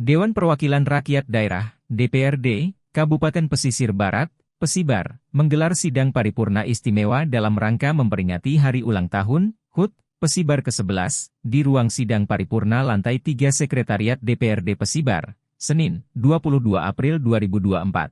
Dewan Perwakilan Rakyat Daerah, DPRD, Kabupaten Pesisir Barat, Pesibar, menggelar sidang paripurna istimewa dalam rangka memperingati Hari Ulang Tahun, HUT, Pesibar ke-11, di ruang sidang paripurna lantai 3 Sekretariat DPRD Pesibar, Senin, 22 April 2024.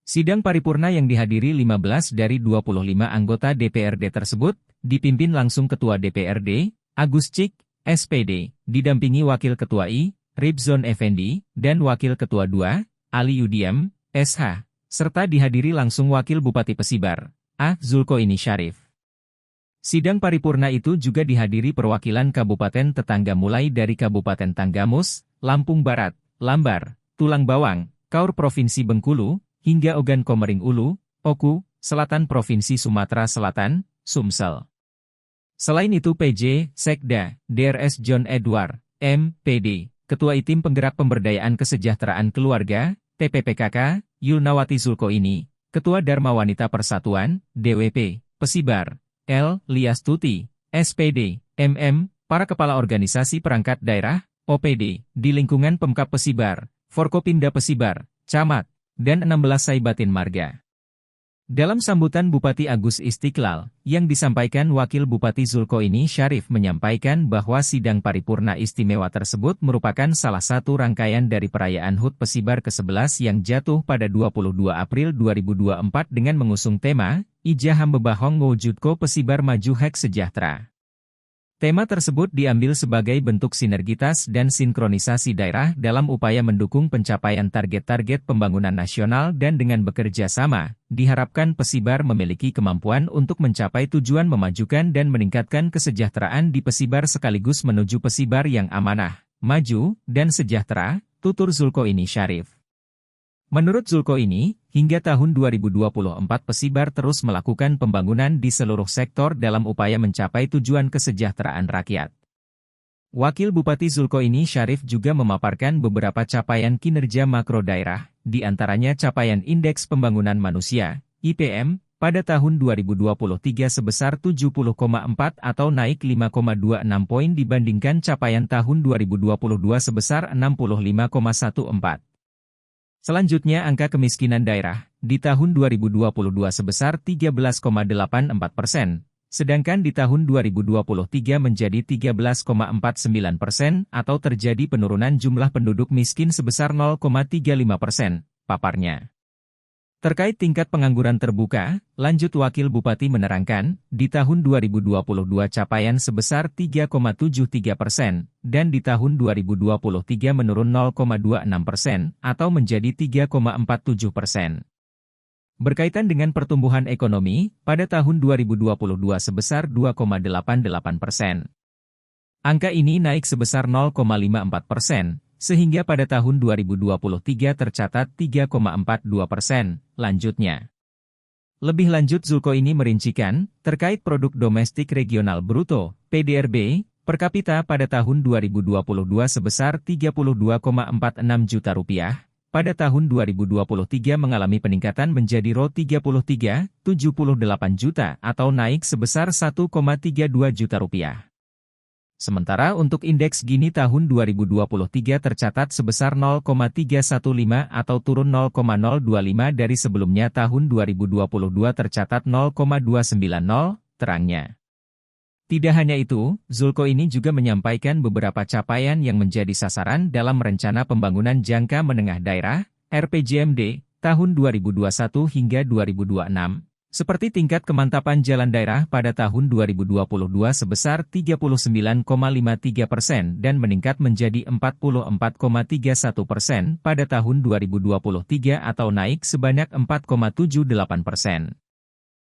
Sidang paripurna yang dihadiri 15 dari 25 anggota DPRD tersebut, dipimpin langsung Ketua DPRD, Agus Cik, SPD, didampingi Wakil Ketua I, Ribzon Effendi, dan Wakil Ketua II, Ali Yudiam, SH, serta dihadiri langsung Wakil Bupati Pesibar, A. Zulkoini Syarif. Sidang paripurna itu juga dihadiri perwakilan kabupaten tetangga mulai dari Kabupaten Tanggamus, Lampung Barat, Lambar, Tulang Bawang, Kaur Provinsi Bengkulu, hingga Ogan Komering Ulu, Oku, Selatan Provinsi Sumatera Selatan, Sumsel. Selain itu PJ, Sekda, DRS John Edward, M.Pd, Ketua Tim Penggerak Pemberdayaan Kesejahteraan Keluarga, TPPKK, Yulnawati Zulkoini, Ketua Dharma Wanita Persatuan, DWP, Pesibar, L. Liastuti, SPD, MM, para kepala organisasi perangkat daerah, OPD, di lingkungan Pemkab Pesibar, Forkopimda Pesibar, Camat, dan 16 Saibatin Marga. Dalam sambutan Bupati Agus Istiqlal, yang disampaikan Wakil Bupati Zulkoini Syarif menyampaikan bahwa sidang paripurna istimewa tersebut merupakan salah satu rangkaian dari perayaan HUT Pesibar ke-11 yang jatuh pada 22 April 2024 dengan mengusung tema, Ijaham Bebahong Ngewujudko Pesibar Maju Hek Sejahtera. Tema tersebut diambil sebagai bentuk sinergitas dan sinkronisasi daerah dalam upaya mendukung pencapaian target-target pembangunan nasional dan dengan bekerja sama, diharapkan Pesibar memiliki kemampuan untuk mencapai tujuan memajukan dan meningkatkan kesejahteraan di Pesibar sekaligus menuju Pesibar yang amanah, maju, dan sejahtera, tutur Zulkoini Syarif. Menurut Zulkoini, hingga tahun 2024 Pesibar terus melakukan pembangunan di seluruh sektor dalam upaya mencapai tujuan kesejahteraan rakyat. Wakil Bupati Zulkoini Syarif juga memaparkan beberapa capaian kinerja makro daerah, di antaranya capaian Indeks Pembangunan Manusia, IPM, pada tahun 2023 sebesar 70,4 atau naik 5,26 poin dibandingkan capaian tahun 2022 sebesar 65,14. Selanjutnya angka kemiskinan daerah, di tahun 2022 sebesar 13,84%, sedangkan di tahun 2023 menjadi 13,49% atau terjadi penurunan jumlah penduduk miskin sebesar 0,35%, paparnya. Terkait tingkat pengangguran terbuka, lanjut Wakil Bupati menerangkan, di tahun 2022 capaian sebesar 3,73%, dan di tahun 2023 menurun 0,26% atau menjadi 3,47%. Berkaitan dengan pertumbuhan ekonomi, pada tahun 2022 sebesar 2,88%. Angka ini naik sebesar 0,54%. Sehingga pada tahun 2023 tercatat 3,42%, lanjutnya. Lebih lanjut Zulkoini merincikan, terkait produk domestik regional bruto, PDRB, per kapita pada tahun 2022 sebesar 32,46 juta rupiah, pada tahun 2023 mengalami peningkatan menjadi Ro33,78 juta atau naik sebesar 1,32 juta rupiah. Sementara untuk indeks Gini tahun 2023 tercatat sebesar 0,315 atau turun 0,025 dari sebelumnya tahun 2022 tercatat 0,290, terangnya. Tidak hanya itu, Zulkoini juga menyampaikan beberapa capaian yang menjadi sasaran dalam Rencana Pembangunan Jangka Menengah Daerah, RPJMD, tahun 2021 hingga 2026. Seperti tingkat kemantapan jalan daerah pada tahun 2022 sebesar 39,53% dan meningkat menjadi 44,31% pada tahun 2023 atau naik sebanyak 4,78%.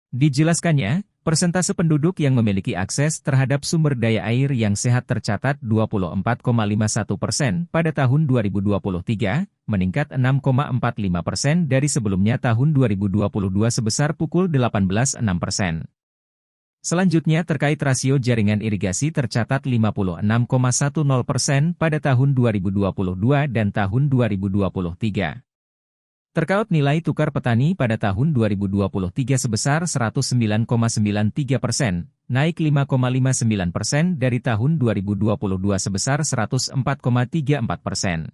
Dijelaskannya, persentase penduduk yang memiliki akses terhadap sumber daya air yang sehat tercatat 24,51% pada tahun 2023, meningkat 6,45% dari sebelumnya tahun 2022 sebesar pukul 18.06%. Selanjutnya terkait rasio jaringan irigasi tercatat 56,10% pada tahun 2022 dan tahun 2023. Terkait nilai tukar petani pada tahun 2023 sebesar 109,93%, naik 5,59% dari tahun 2022 sebesar 104,34%.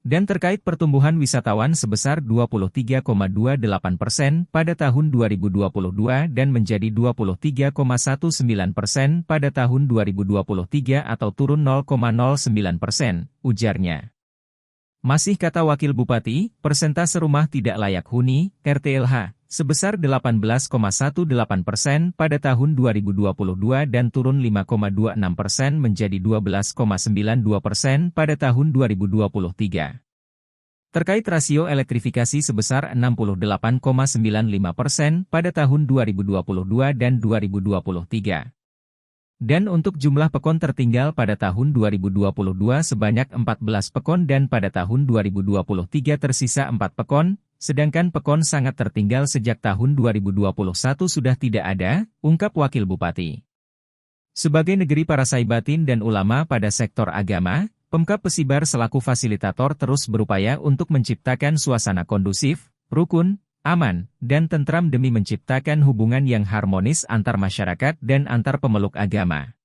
Dan terkait pertumbuhan wisatawan sebesar 23,28% pada tahun 2022 dan menjadi 23,19% pada tahun 2023 atau turun 0,09%, ujarnya. Masih kata Wakil Bupati, persentase rumah tidak layak huni, RTLH, sebesar 18,18% pada tahun 2022 dan turun 5,26% menjadi 12,92% pada tahun 2023. Terkait rasio elektrifikasi sebesar 68,95% pada tahun 2022 dan 2023. Dan untuk jumlah pekon tertinggal pada tahun 2022 sebanyak 14 pekon dan pada tahun 2023 tersisa 4 pekon, sedangkan pekon sangat tertinggal sejak tahun 2021 sudah tidak ada, ungkap Wakil Bupati. Sebagai negeri para saibatin dan ulama pada sektor agama, Pemkab Pesibar selaku fasilitator terus berupaya untuk menciptakan suasana kondusif, rukun, aman, dan tentram demi menciptakan hubungan yang harmonis antar masyarakat dan antar pemeluk agama.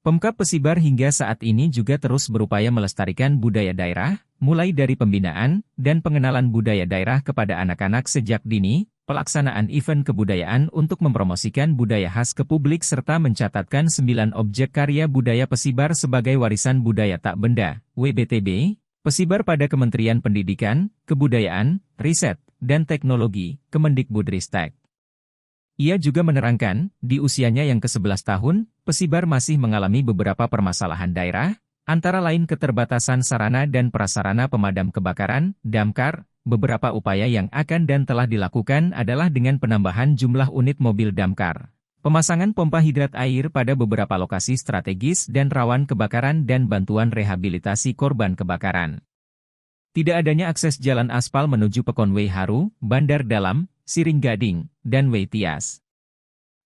Pemkab Pesibar hingga saat ini juga terus berupaya melestarikan budaya daerah, mulai dari pembinaan dan pengenalan budaya daerah kepada anak-anak sejak dini, pelaksanaan event kebudayaan untuk mempromosikan budaya khas ke publik serta mencatatkan 9 objek karya budaya Pesibar sebagai warisan budaya tak benda, WBTB, Pesibar pada Kementerian Pendidikan, Kebudayaan, Riset, dan Teknologi, Kemendikbudristek. Ia juga menerangkan, di usianya yang ke-11 tahun, Pesibar masih mengalami beberapa permasalahan daerah, antara lain keterbatasan sarana dan prasarana pemadam kebakaran, damkar. Beberapa upaya yang akan dan telah dilakukan adalah dengan penambahan jumlah unit mobil damkar, pemasangan pompa hidrat air pada beberapa lokasi strategis dan rawan kebakaran dan bantuan rehabilitasi korban kebakaran. Tidak adanya akses jalan aspal menuju Pekon Wei Haru, Bandar Dalam, Siring Gading, dan Wei Tias.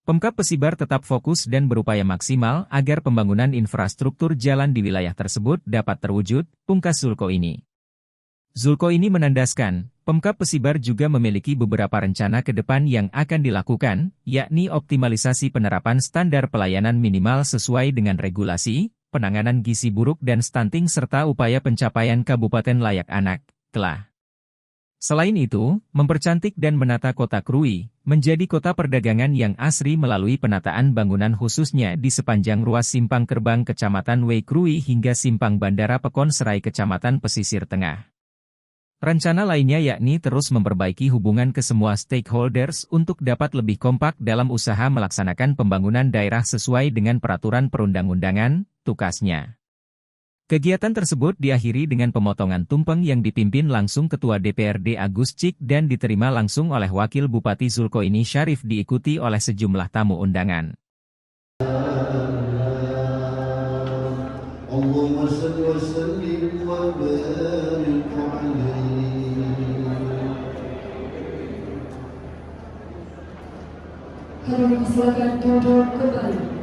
Pemkab Pesibar tetap fokus dan berupaya maksimal agar pembangunan infrastruktur jalan di wilayah tersebut dapat terwujud, pungkas Zulkoini. Zulkoini menandaskan, Pemkab Pesibar juga memiliki beberapa rencana ke depan yang akan dilakukan, yakni optimalisasi penerapan standar pelayanan minimal sesuai dengan regulasi, penanganan gizi buruk dan stunting serta upaya pencapaian kabupaten layak anak, telah. Selain itu, mempercantik dan menata kota Krui, menjadi kota perdagangan yang asri melalui penataan bangunan khususnya di sepanjang ruas Simpang Kerbang Kecamatan Wei Krui hingga Simpang Bandara Pekon Serai Kecamatan Pesisir Tengah. Rencana lainnya yakni terus memperbaiki hubungan ke semua stakeholders untuk dapat lebih kompak dalam usaha melaksanakan pembangunan daerah sesuai dengan peraturan perundang-undangan, tukasnya. Kegiatan tersebut diakhiri dengan pemotongan tumpeng yang dipimpin langsung Ketua DPRD Agus Cik dan diterima langsung oleh Wakil Bupati Zulkoini Syarif diikuti oleh sejumlah tamu undangan. Allahumma shalli wa sallim wa barik alaihi. Silakan duduk kembali.